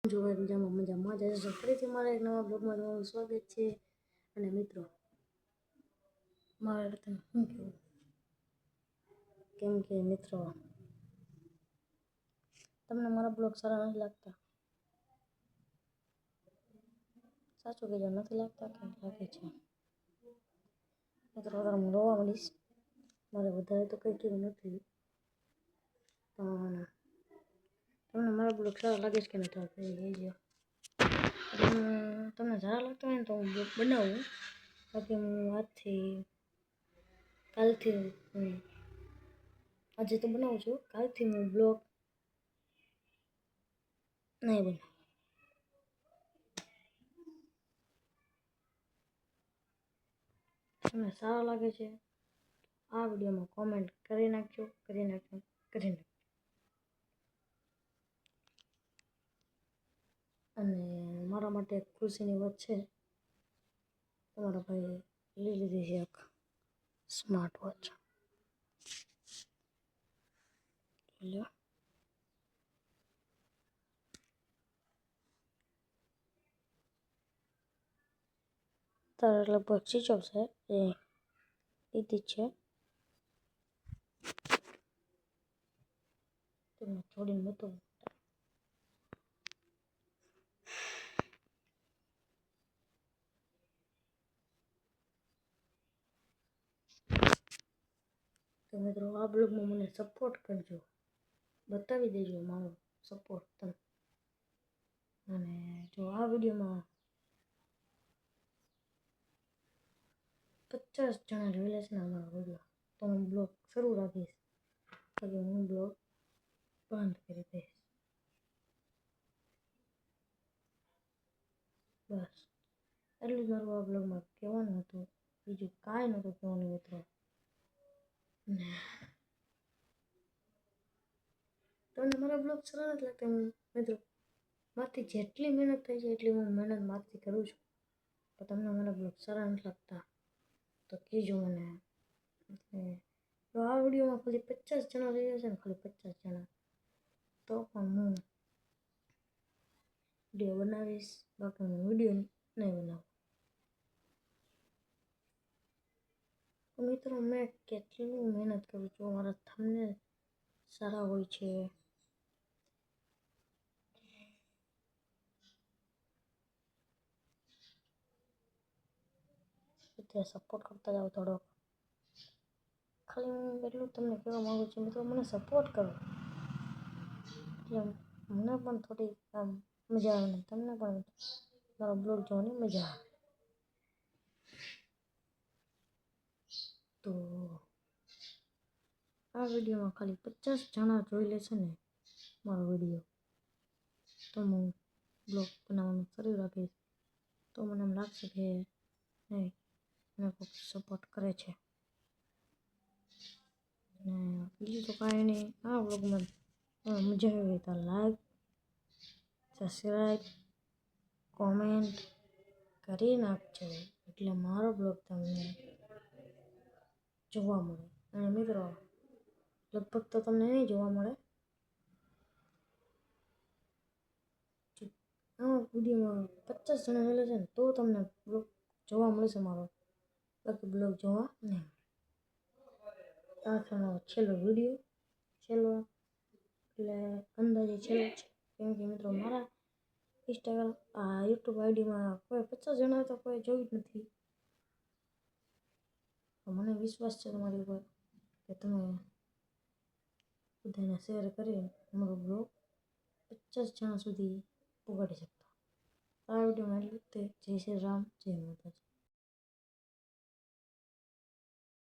જો ભાઈ મજામાં જશે ફરીથી મારા એક નવા બ્લોગમાં તમારું સ્વાગત છે. અને મિત્રો મારે તમે શું કહેવું, કેમ કે મિત્રો તમને મારા બ્લોગ સારા નથી લાગતા? સાચું કહેજો, નથી લાગતા કે લાગે છે? મિત્રો હું રોવા માંડીશ, મારે વધારે તો કંઈ કેવું નથી, પણ તમને મારા બ્લોગ સારા લાગે છે કે નથી લાગતા એ કહેજો. તમને સારા લાગતા હોય ને તો હું બ્લોગ બનાવું, બાકી હું કાલથી આજે તો બનાવું છું, કાલથી હું બ્લોગ નહીં બનાવું. તમને સારા લાગે છે આ વિડીયોમાં કોમેન્ટ કરી નાખજો. અને મારા માટે એક ખુશીની વાત છે, તમારા ભાઈએ લઈ લીધી છે એક સ્માર્ટ વોચ. લ્યો, તારે લગભગ સ્વિચ ઓફ છે એ લીધી જ છે. તમને જોડીને બતાવું. તો મિત્રો આ બ્લોગમાં મને સપોર્ટ કરજો, બતાવી દેજો મારો સપોર્ટ તમે. અને જો આ વિડીયોમાં 50 જણા જોઈ લેશે ને અમારો વિડીયો, તો હું બ્લોગ શરૂ રાખીશ, પછી હું બ્લોગ બંધ કરી દઈશ. બસ એટલું જ મારું આ બ્લોગમાં કહેવાનું હતું, બીજું કાંઈ નહોતું કહેવાનું મિત્રો. તમને મારા બ્લોગ સારા નથી લાગતા મિત્રો? મારથી જેટલી મહેનત થાય છે એટલી હું મહેનત મારથી કરું છું, તો તમને મારા બ્લોગ સારા નથી લાગતા તો કહેજો મને. તો આ વિડીયોમાં ખાલી 50 જણા રહી જશે ને, ખાલી 50 જણા, તો પણ હું વિડીયો બનાવીશ, બાકી હું વિડીયો નહીં બનાવું. મિત્રો મેં કેટલી મહેનત કરું છું, મારા થંબનેલ સારા હોય છે. એટલે સપોર્ટ કરતા જાઓ થોડોક. ખાલી હું એટલું તમને કહેવા માગું છું મિત્રો, મને સપોર્ટ કરો, એટલે મને પણ થોડી આમ મજા આવે ને તમને પણ મારો બ્લોગ જોવાની મજા આવે. તો આ વિડીયોમાં ખાલી 50 જણા જોઈ લેશે ને મારો વિડીયો, તો હું બ્લોગ બનાવવાનું શરૂ રાખીશ. તો મને એમ લાગશે કે નહીં, મને ખૂબ સપોર્ટ કરે છે. અને બીજું તો કાંઈ નહીં. આ બ્લોગમાં મજા આવી તો લાઈક, સબસ્ક્રાઈબ, કોમેન્ટ કરી નાખજો, એટલે મારો બ્લોગ તમને જોવા મળે. અને મિત્રો લગભગ તો તમને નહીં જોવા મળે, આ વિડીયોમાં 50 જણા જોઈ લેશે ને તો તમને બ્લોગ જોવા મળશે મારો, બાકી બ્લોગ જોવા નહીં. આ છે મારો છેલ્લો વિડીયો, છેલ્લો એટલે અંદાજે છેલ્લો છે, કેમ કે મિત્રો મારા ઇન્સ્ટાગ્રામ યુટ્યુબ આઈડીમાં કોઈ 50 જણા તો કોઈ જોઈ જ નથી. મને વિશ્વાસ છે તમારી ઉપર કે તમે બધાને શેર કરી અમારો બ્લોગ 50 જણા સુધી પહોંચાડી શકતા. આ વિડીયોમાં એટલું જ. જય શ્રી રામ, જય માતાજી.